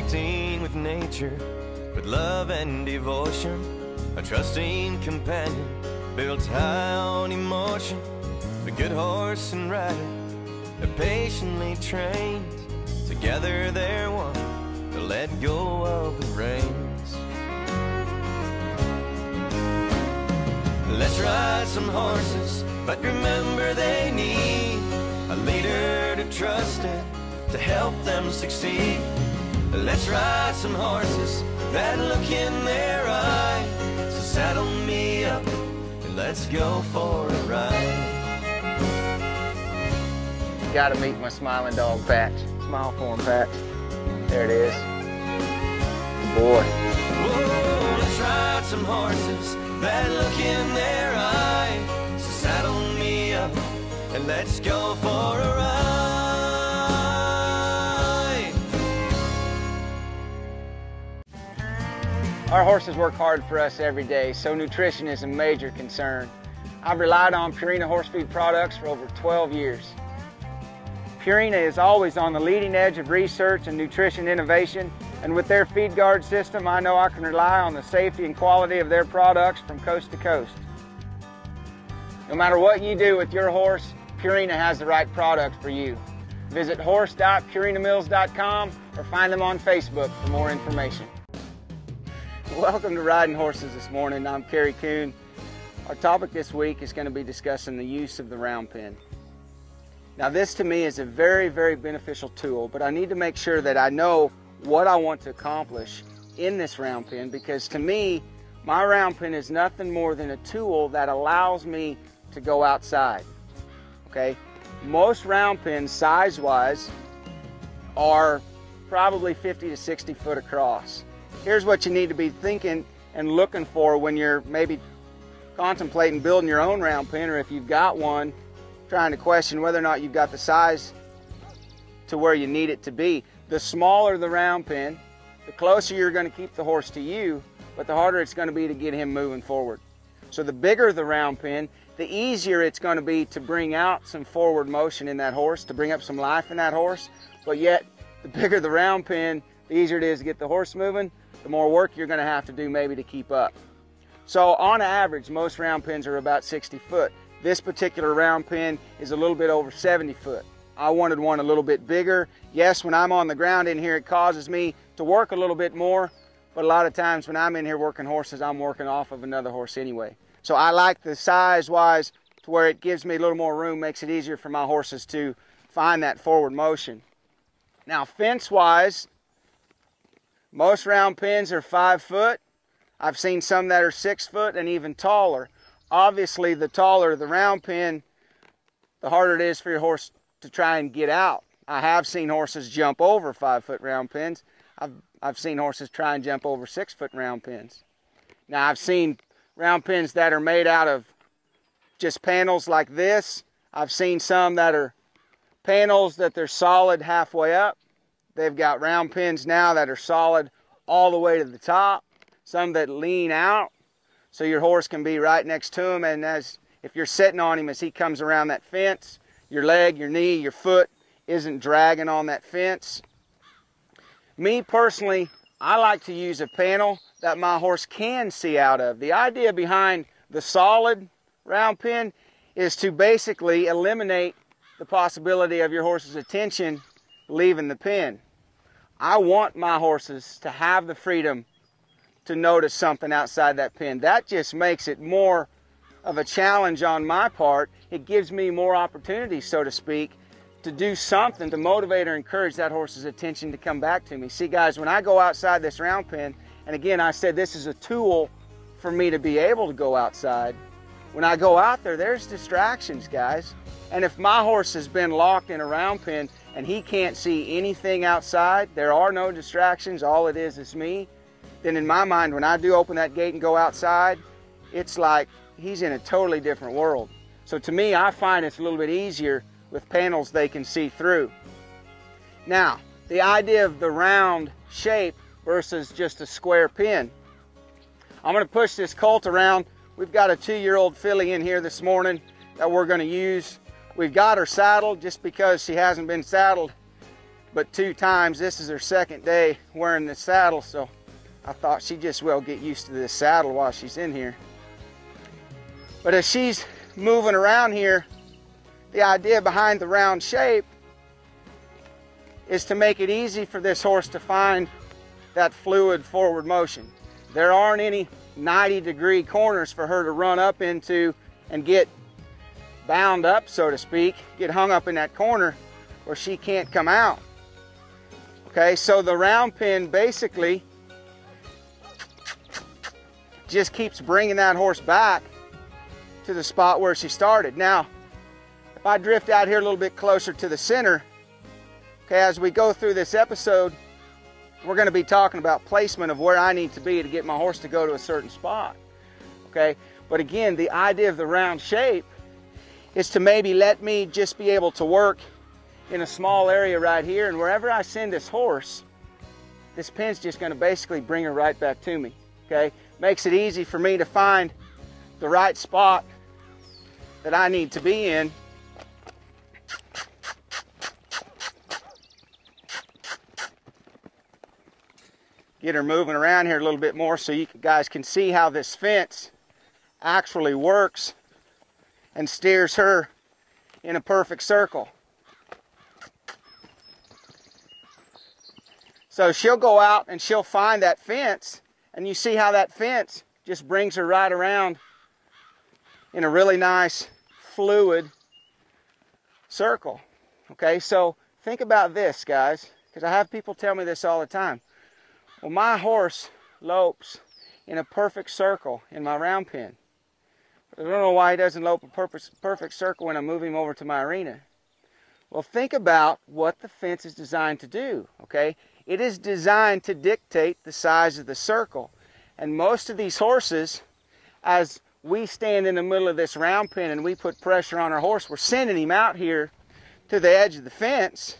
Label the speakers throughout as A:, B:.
A: connecting with nature, with love and devotion. A trusting companion built high on emotion. A good horse and rider, they're patiently trained. Together they're one, they'll let go of the reins. Let's ride some horses, but remember they need a leader to trust in, to help them succeed. Let's ride some horses, that look in their eye. So saddle me up and let's go for a ride.
B: Gotta meet my smiling dog Patch. Smile for him, Patch. There it is. Good boy.
A: Whoa, let's ride some horses, that look in their eye. So saddle me up and let's go for a ride.
B: Our horses work hard for us every day, so nutrition is a major concern. I've relied on Purina horse feed products for over 12 years. Purina is always on the leading edge of research and nutrition innovation, and with their feed guard system, I know I can rely on the safety and quality of their products from coast to coast. No matter what you do with your horse, Purina has the right product for you. Visit horse.purinamills.com or find them on Facebook for more information. Welcome to Riding Horses this morning. I'm Kerry. Our topic this week is going to be discussing the use of the round pen. Now this to me is a very, very beneficial tool, but I need to make sure that I know what I want to accomplish in this round pen, because to me, my round pen is nothing more than a tool that allows me to go outside. Okay? Most round pens, size-wise, are probably 50 to 60 foot across. Here's what you need to be thinking and looking for when you're maybe contemplating building your own round pen, or if you've got one, trying to question whether or not you've got the size to where you need it to be. The smaller the round pen, the closer you're going to keep the horse to you, but the harder it's going to be to get him moving forward. So the bigger the round pen, the easier it's going to be to bring out some forward motion in that horse, to bring up some life in that horse. But yet, the bigger the round pen, the easier it is to get the horse moving, the more work you're going to have to do maybe to keep up. So on average, most round pens are about 60 foot. This particular round pen is a little bit over 70 foot. I wanted one a little bit bigger. Yes, when I'm on the ground in here, it causes me to work a little bit more, but a lot of times when I'm in here working horses, I'm working off of another horse anyway. So I like the size-wise to where it gives me a little more room, makes it easier for my horses to find that forward motion. Now, fence-wise, most round pens are 5 foot. I've seen some that are 6 foot and even taller. Obviously, the taller the round pen, the harder it is for your horse to try and get out. I have seen horses jump over 5 foot round pens. I've seen horses try and jump over 6 foot round pens. Now, I've seen round pens that are made out of just panels like this. I've seen some that are panels that they're solid halfway up. They've got round pens now that are solid all the way to the top. Some that lean out, so your horse can be right next to him, and if you're sitting on him as he comes around that fence, your leg, your knee, your foot isn't dragging on that fence. Me personally, I like to use a panel that my horse can see out of. The idea behind the solid round pen is to basically eliminate the possibility of your horse's attention leaving the pen. I want my horses to have the freedom to notice something outside that pen. That just makes it more of a challenge on my part. It gives me more opportunities, so to speak, to do something to motivate or encourage that horse's attention to come back to me. See guys, when I go outside this round pen, and again I said this is a tool for me to be able to go outside. When I go out there, there's distractions, guys. And if my horse has been locked in a round pen and he can't see anything outside, there are no distractions, all it is me, then in my mind, when I do open that gate and go outside, it's like he's in a totally different world. So to me, I find it's a little bit easier with panels they can see through. Now, the idea of the round shape versus just a square pen. I'm going to push this colt around. We've got a 2-year-old filly in here this morning that we're going to use. We've got her saddled just because she hasn't been saddled but 2 times. This is her 2nd day wearing this saddle, so I thought she'd just well get used to this saddle while she's in here. But as she's moving around here, the idea behind the round shape is to make it easy for this horse to find that fluid forward motion. There aren't any 90-degree corners for her to run up into and get bound up, so to speak, get hung up in that corner where she can't come out. Okay, so the round pen basically just keeps bringing that horse back to the spot where she started. Now, if I drift out here a little bit closer to the center, okay, as we go through this episode, we're going to be talking about placement of where I need to be to get my horse to go to a certain spot. Okay, but again, the idea of the round shape is to maybe let me just be able to work in a small area right here, and wherever I send this horse, this pin's just going to basically bring her right back to me. Okay, makes it easy for me to find the right spot that I need to be in. Get her moving around here a little bit more so you guys can see how this fence actually works and steers her in a perfect circle. So she'll go out and she'll find that fence, and you see how that fence just brings her right around in a really nice fluid circle. Okay, so think about this, guys, because I have people tell me this all the time. Well, my horse lopes in a perfect circle in my round pen. I don't know why he doesn't lope a perfect circle when I move him over to my arena. Well, think about what the fence is designed to do, okay? It is designed to dictate the size of the circle. And most of these horses, as we stand in the middle of this round pen and we put pressure on our horse, we're sending him out here to the edge of the fence.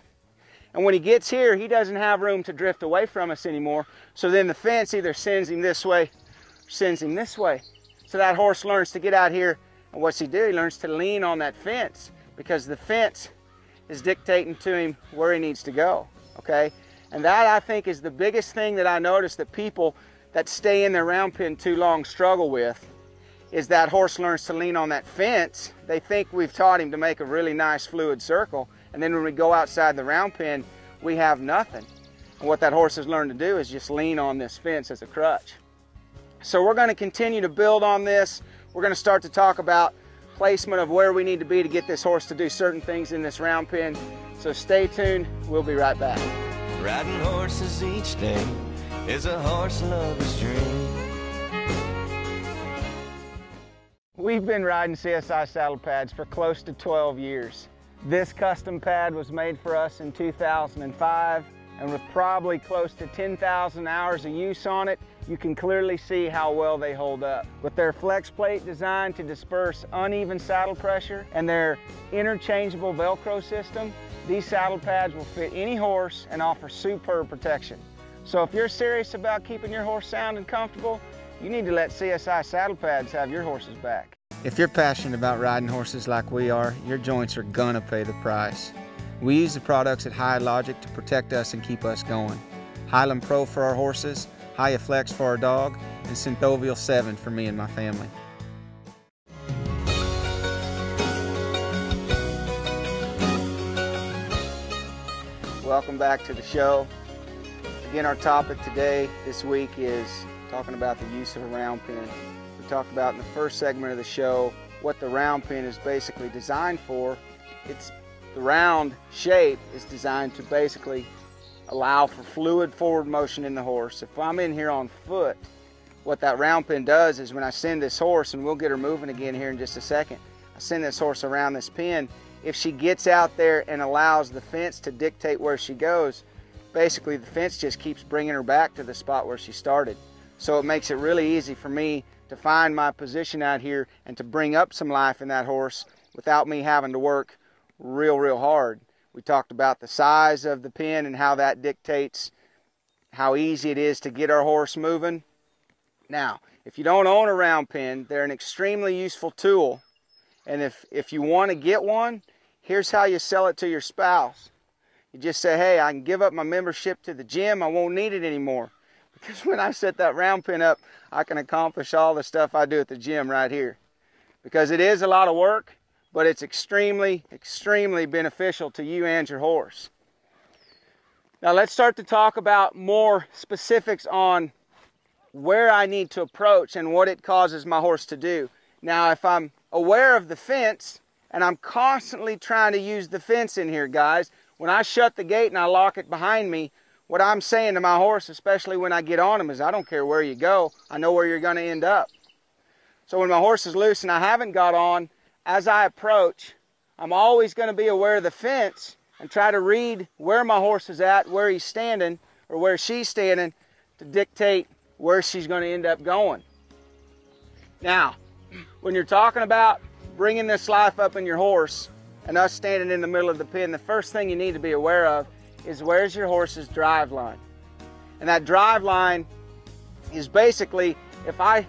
B: And when he gets here, he doesn't have room to drift away from us anymore. So then the fence either sends him this way or sends him this way. So that horse learns to get out here, and what's he do? He learns to lean on that fence because the fence is dictating to him where he needs to go, okay? And that, I think, is the biggest thing that I notice that people that stay in their round pen too long struggle with, is that horse learns to lean on that fence. They think we've taught him to make a really nice fluid circle, and then when we go outside the round pen, we have nothing. And what that horse has learned to do is just lean on this fence as a crutch. So we're going to continue to build on this. We're going to start to talk about placement of where we need to be to get this horse to do certain things in this round pen. So stay tuned. We'll be right back.
A: Riding horses each day is a horse lover's dream.
B: We've been riding CSI saddle pads for close to 12 years. This custom pad was made for us in 2005, and with probably close to 10,000 hours of use on it, you can clearly see how well they hold up. With their flex plate designed to disperse uneven saddle pressure and their interchangeable Velcro system, these saddle pads will fit any horse and offer superb protection. So if you're serious about keeping your horse sound and comfortable, you need to let CSI saddle pads have your horse's back. If you're passionate about riding horses like we are, your joints are gonna pay the price. We use the products at High Logic to protect us and keep us going. Highland Pro for our horses, High Flex for our dog, and Synthovial 7 for me and my family. Welcome back to the show. Again, our topic today, this week, is talking about the use of a round pen. We talked about in the first segment of the show what the round pen is basically designed for. The round shape is designed to basically allow for fluid forward motion in the horse. If I'm in here on foot, what that round pen does is when I send this horse, and we'll get her moving again here in just a second, I send this horse around this pen. If she gets out there and allows the fence to dictate where she goes, basically the fence just keeps bringing her back to the spot where she started. So it makes it really easy for me to find my position out here and to bring up some life in that horse without me having to work real hard. We talked about the size of the pen and how that dictates how easy it is to get our horse moving. Now, if you don't own a round pen, they're an extremely useful tool. And if you want to get one, here's how you sell it to your spouse. You just say, hey, I can give up my membership to the gym. I won't need it anymore. Because when I set that round pen up, I can accomplish all the stuff I do at the gym right here. Because it is a lot of work, but it's extremely, extremely beneficial to you and your horse. Now let's start to talk about more specifics on where I need to approach and what it causes my horse to do. Now, if I'm aware of the fence and I'm constantly trying to use the fence in here, guys, when I shut the gate and I lock it behind me, what I'm saying to my horse, especially when I get on him, is I don't care where you go, I know where you're going to end up. So when my horse is loose and I haven't got on, as I approach, I'm always going to be aware of the fence and try to read where my horse is at, where he's standing, or where she's standing, to dictate where she's going to end up going. Now, when you're talking about bringing this life up in your horse and us standing in the middle of the pen, the first thing you need to be aware of is where's your horse's drive line. And that drive line is basically, if I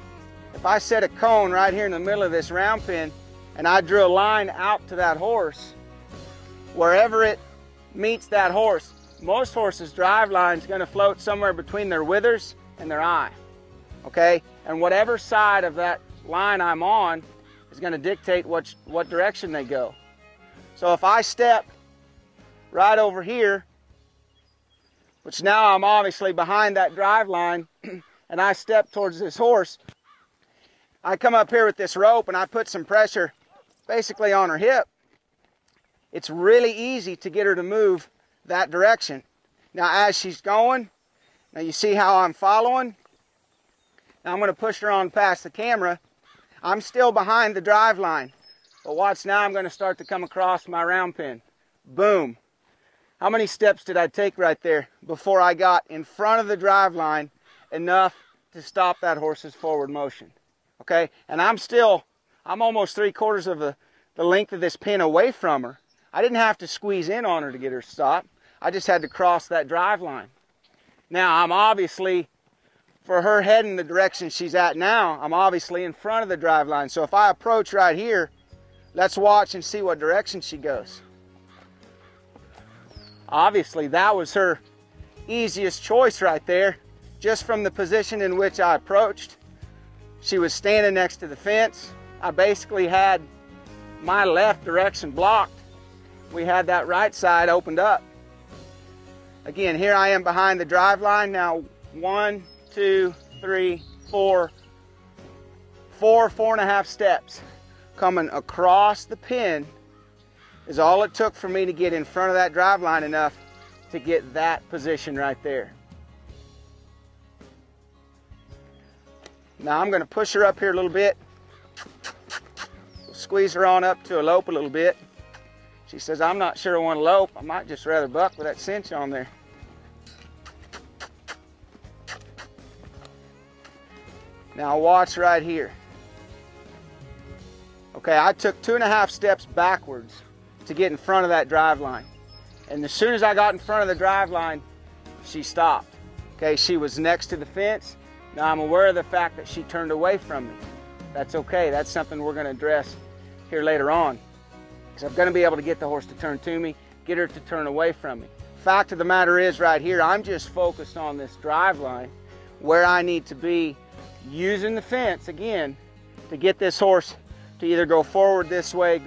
B: set a cone right here in the middle of this round pen and I drew a line out to that horse, wherever it meets that horse, most horses' drive line is going to float somewhere between their withers and their eye. Okay? And whatever side of that line I'm on is going to dictate what direction they go. So if I step right over here, which now I'm obviously behind that drive line, and I step towards this horse, I come up here with this rope and I put some pressure basically on her hip. It's really easy to get her to move that direction. Now as she's going, now you see how I'm following? Now I'm going to push her on past the camera. I'm still behind the drive line. But watch, now I'm going to start to come across my round pen. Boom. How many steps did I take right there before I got in front of the drive line enough to stop that horse's forward motion? Okay, and I'm almost 3/4 of the length of this pen away from her. I didn't have to squeeze in on her to get her to stop. I just had to cross that drive line. Now, I'm obviously, for her heading the direction she's at now, I'm obviously in front of the drive line. So if I approach right here, let's watch and see what direction she goes. Obviously, that was her easiest choice right there, just from the position in which I approached. She was standing next to the fence. I basically had my left direction blocked. We had that right side opened up. Again, here I am behind the drive line. Now 1, 2, 3, 4, 4.5 steps coming across the pen is all it took for me to get in front of that drive line enough to get that position right there. Now I'm going to push her up here a little bit. Squeeze her on up to a lope a little bit. She says, I'm not sure I want to lope. I might just rather buck with that cinch on there. Now watch right here. Okay, I took 2.5 steps backwards to get in front of that drive line. And as soon as I got in front of the drive line, she stopped. Okay, she was next to the fence. Now I'm aware of the fact that she turned away from me. That's okay, that's something we're going to address here later on. Because I'm going to be able to get the horse to turn to me, get her to turn away from me. Fact of the matter is right here, I'm just focused on this drive line where I need to be using the fence again to get this horse to either go forward this way,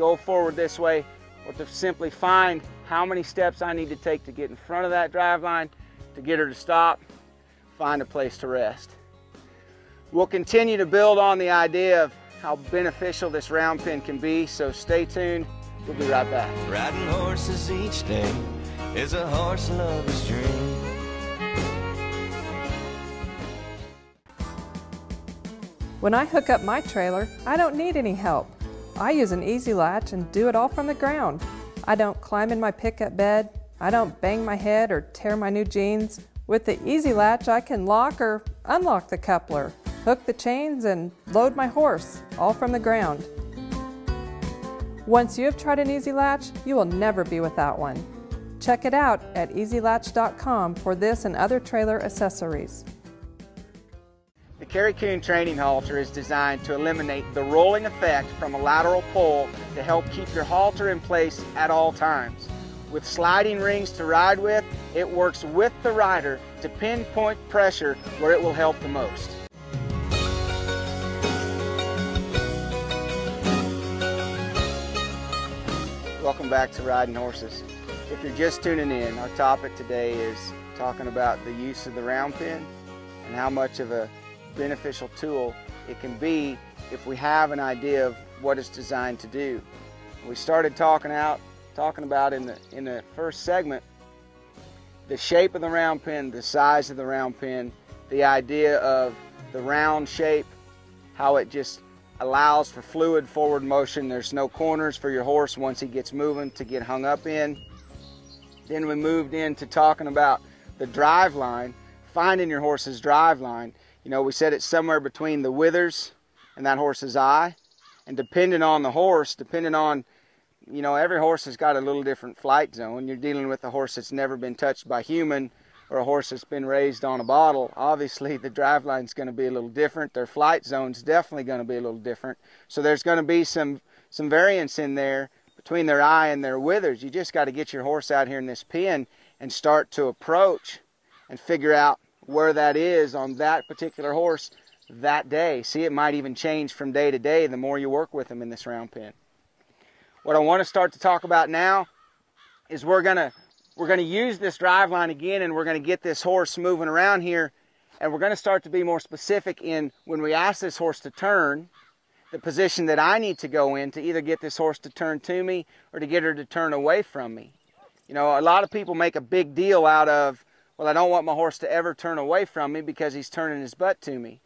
B: or to simply find how many steps I need to take to get in front of that drive line, to get her to stop, find a place to rest. We'll continue to build on the idea of how beneficial this round pen can be, so stay tuned. We'll be right back.
A: Riding horses each day is a horse lover's dream.
C: When I hook up my trailer, I don't need any help. I use an easy latch and do it all from the ground. I don't climb in my pickup bed. I don't bang my head or tear my new jeans. With the easy latch, I can lock or unlock the coupler, hook the chains, and load my horse, all from the ground. Once you have tried an easy latch, you will never be without one. Check it out at easylatch.com for this and other trailer accessories.
B: The Kerry training halter is designed to eliminate the rolling effect from a lateral pull to help keep your halter in place at all times. with sliding rings to ride with, it works with the rider to pinpoint pressure where it will help the most. Welcome back to Riding Horses. If you're just tuning in, our topic today is talking about the use of the Roundpen and how much of a beneficial tool it can be if we have an idea of what it's designed to do. We started talking about in the first segment the shape of the Roundpen, the size of the Roundpen, the idea of the round shape, how it just allows for fluid forward motion. There's no corners for your horse once he gets moving to get hung up in. Then we moved into talking about the drive line, finding your horse's drive line. You know, we said it's somewhere between the withers and that horse's eye. And depending on the horse, you know, every horse has got a little different flight zone. You're dealing with a horse that's never been touched by human, or a horse that's been raised on a bottle. Obviously, the drive line's going to be a little different. Their flight zone's definitely going to be a little different. So there's going to be some variance in there between their eye and their withers. You just got to get your horse out here in this pen and start to approach and figure out where that is on that particular horse that day. See, it might even change from day to day the more you work with them in this Roundpen. What I want to start to talk about now is we're gonna use this drive line again, and we're gonna get this horse moving around here, and we're gonna start to be more specific in when we ask this horse to turn, the position that I need to go in to either get this horse to turn to me or to get her to turn away from me. You know, a lot of people make a big deal out of, well, I don't want my horse to ever turn away from me because he's turning his butt to me.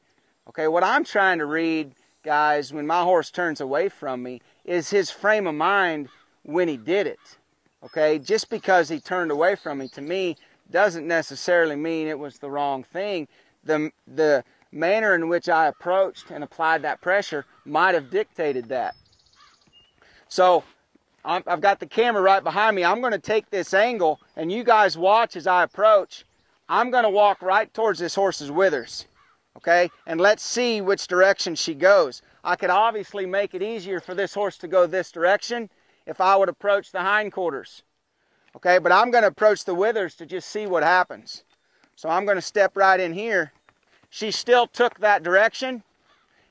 B: Okay, what I'm trying to read, guys, when my horse turns away from me is his frame of mind when he did it. Okay, just because he turned away from me, to me, doesn't necessarily mean it was the wrong thing. The manner in which I approached and applied that pressure might have dictated that. So I've got the camera right behind me. I'm going to take this angle, and you guys watch as I approach. I'm going to walk right towards this horse's withers. Okay, and let's see which direction she goes. I could obviously make it easier for this horse to go this direction if I would approach the hindquarters. Okay, but I'm going to approach the withers to just see what happens. So I'm going to step right in here. She still took that direction.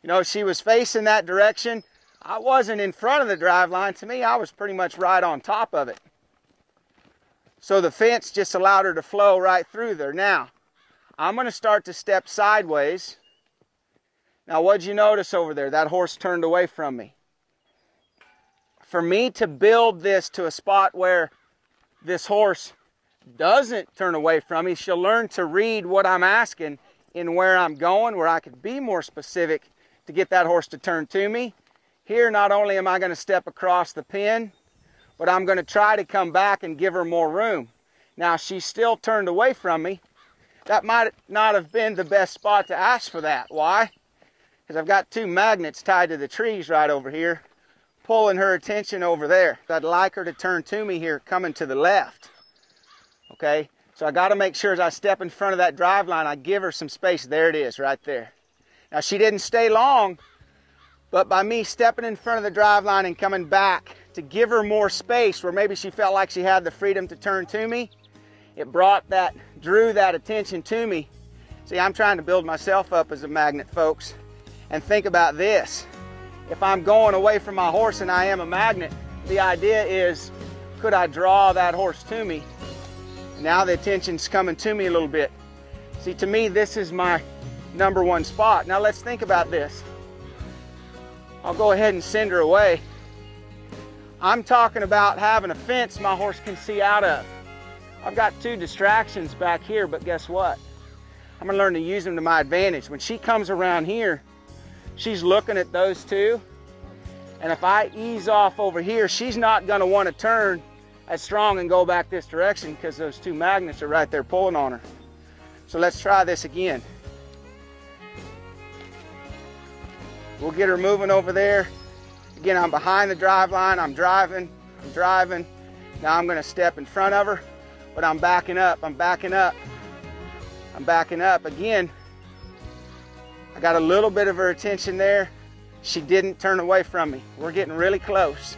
B: You know, she was facing that direction. I wasn't in front of the drive line. To me, I was pretty much right on top of it. So the fence just allowed her to flow right through there. Now, I'm going to start to step sideways. Now, what'd you notice over there? That horse turned away from me. For me to build this to a spot where this horse doesn't turn away from me, she'll learn to read what I'm asking in where I'm going, where I could be more specific to get that horse to turn to me. Here, not only am I going to step across the pen, but I'm going to try to come back and give her more room. Now, she still turned away from me. That might not have been the best spot to ask for that. Why? Because I've got two magnets tied to the trees right over here, pulling her attention over there. I'd like her to turn to me here, coming to the left. Okay, so I got to make sure as I step in front of that drive line, I give her some space. There it is, right there. Now, she didn't stay long, but by me stepping in front of the drive line and coming back to give her more space where maybe she felt like she had the freedom to turn to me, it drew that attention to me. See, I'm trying to build myself up as a magnet, folks. And think about this. If I'm going away from my horse and I am a magnet, the idea is, could I draw that horse to me? Now the attention's coming to me a little bit. See, to me, this is my number one spot. Now let's think about this. I'll go ahead and send her away. I'm talking about having a fence my horse can see out of. I've got two distractions back here, but guess what? I'm gonna learn to use them to my advantage. When she comes around here, she's looking at those two. And if I ease off over here, she's not gonna wanna turn as strong and go back this direction because those two magnets are right there pulling on her. So let's try this again. We'll get her moving over there. Again, I'm behind the drive line, I'm driving. Now I'm gonna step in front of her, but I'm backing up. Again, I got a little bit of her attention there. She didn't turn away from me. We're getting really close.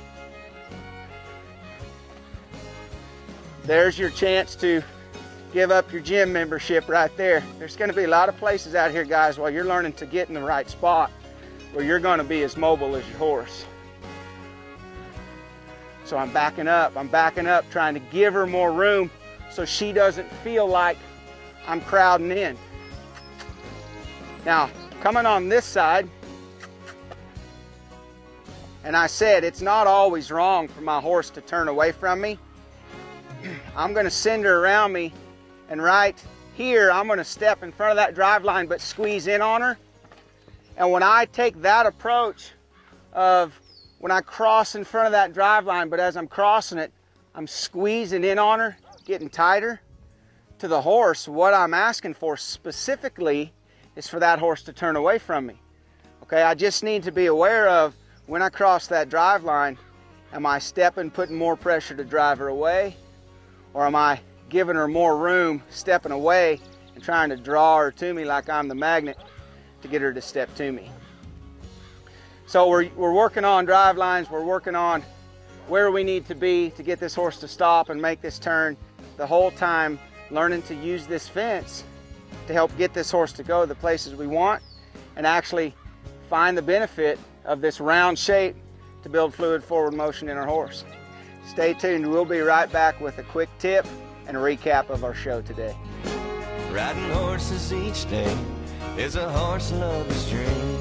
B: there's your chance to give up your gym membership right there. There's going to be a lot of places out here, guys, while you're learning to get in the right spot where you're going to be as mobile as your horse. So I'm backing up, trying to give her more room so she doesn't feel like I'm crowding in. Now, coming on this side, and I said it's not always wrong for my horse to turn away from me. I'm going to send her around me, and right here I'm going to step in front of that drive line but squeeze in on her. And when I take that approach of when I cross in front of that drive line, but as I'm crossing it, I'm squeezing in on her, getting tighter, to the horse, what I'm asking for specifically is for that horse to turn away from me. Okay, I just need to be aware of when I cross that drive line, am I stepping, putting more pressure to drive her away? Or am I giving her more room, stepping away and trying to draw her to me like I'm the magnet to get her to step to me? So we're working on drive lines, we're working on where we need to be to get this horse to stop and make this turn, the whole time learning to use this fence to help get this horse to go the places we want and actually find the benefit of this round shape to build fluid forward motion in our horse. Stay tuned, we'll be right back with a quick tip and a recap of our show today.
A: Riding horses each day is a horse lover's dream.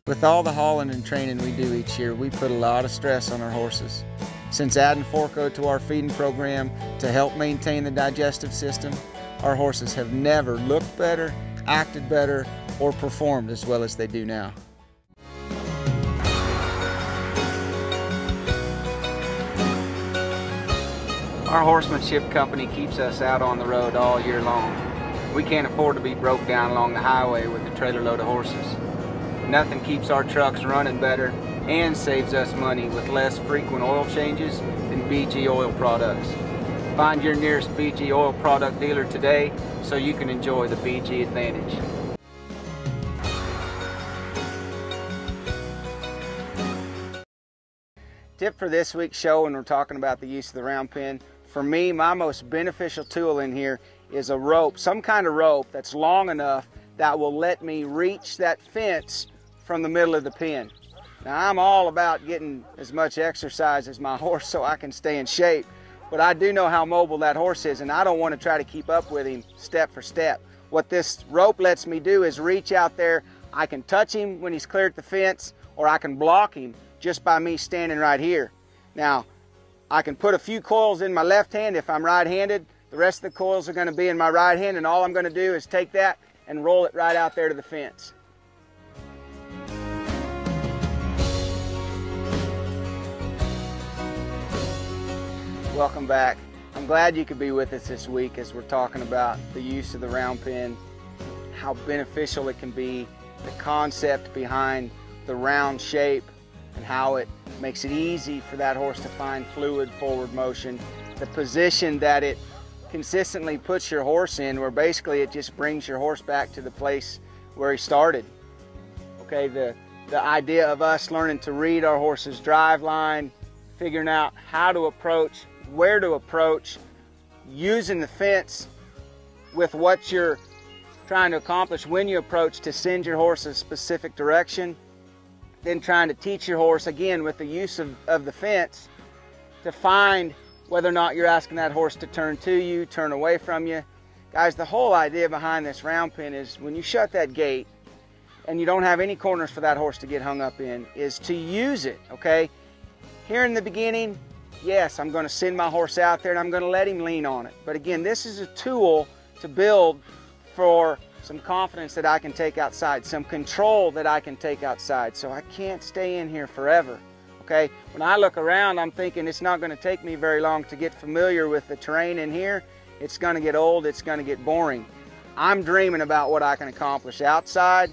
B: With all the hauling and training we do each year, we put a lot of stress on our horses. Since adding Forco to our feeding program to help maintain the digestive system, our horses have never looked better, acted better, or performed as well as they do now. Our horsemanship company keeps us out on the road all year long. We can't afford to be broke down along the highway with a trailer load of horses. Nothing keeps our trucks running better and saves us money with less frequent oil changes than BG oil products. Find your nearest BG oil product dealer today so you can enjoy the BG advantage. Tip for this week's show when we're talking about the use of the round pen. For me, my most beneficial tool in here is a rope, some kind of rope that's long enough that will let me reach that fence from the middle of the pen. Now, I'm all about getting as much exercise as my horse so I can stay in shape, but I do know how mobile that horse is, and I don't want to try to keep up with him step for step. What this rope lets me do is reach out there. I can touch him when he's cleared the fence, or I can block him just by me standing right here. Now, I can put a few coils in my left hand if I'm right-handed. The rest of the coils are going to be in my right hand, and all I'm going to do is take that and roll it right out there to the fence. Welcome back. I'm glad you could be with us this week as we're talking about the use of the round pen, how beneficial it can be, the concept behind the round shape, and how it makes it easy for that horse to find fluid forward motion, the position that it consistently puts your horse in, where basically it just brings your horse back to the place where he started. Okay, the idea of us learning to read our horse's drive line, figuring out how to approach, where to approach, using the fence with what you're trying to accomplish when you approach to send your horse a specific direction, then trying to teach your horse, again, with the use of the fence, to find whether or not you're asking that horse to turn to you, turn away from you. Guys, the whole idea behind this round pen is when you shut that gate and you don't have any corners for that horse to get hung up in, is to use it, okay? Here in the beginning, yes, I'm going to send my horse out there and I'm going to let him lean on it. But again, this is a tool to build for some confidence that I can take outside, some control that I can take outside, so I can't stay in here forever. Okay, when I look around, I'm thinking it's not going to take me very long to get familiar with the terrain in here. It's going to get old, it's going to get boring. I'm dreaming about what I can accomplish outside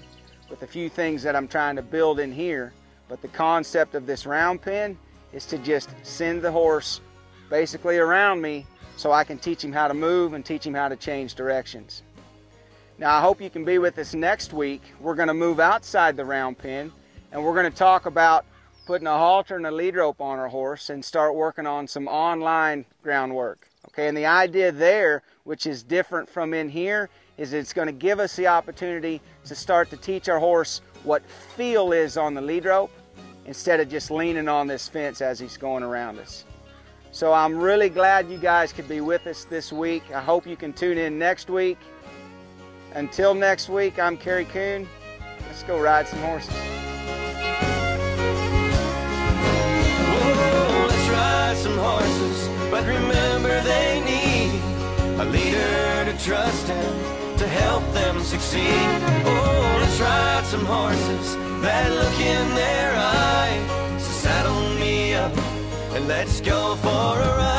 B: with a few things that I'm trying to build in here. But the concept of this round pen is to just send the horse basically around me so I can teach him how to move and teach him how to change directions. Now, I hope you can be with us next week. We're going to move outside the round pen and we're going to talk about putting a halter and a lead rope on our horse and start working on some online groundwork. Okay, and the idea there, which is different from in here, is it's going to give us the opportunity to start to teach our horse what feel is on the lead rope instead of just leaning on this fence as he's going around us. So I'm really glad you guys could be with us this week. I hope you can tune in next week. Until next week, I'm Kerry Coon. Let's go ride some horses.
A: Whoa, let's ride some horses, but remember they need a leader to trust and to help them succeed. Oh, let's ride some horses, that look in their eye. So saddle me up and let's go for a ride.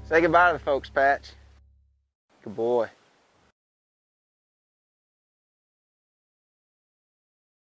B: Say goodbye to the folks, Patch. Good boy.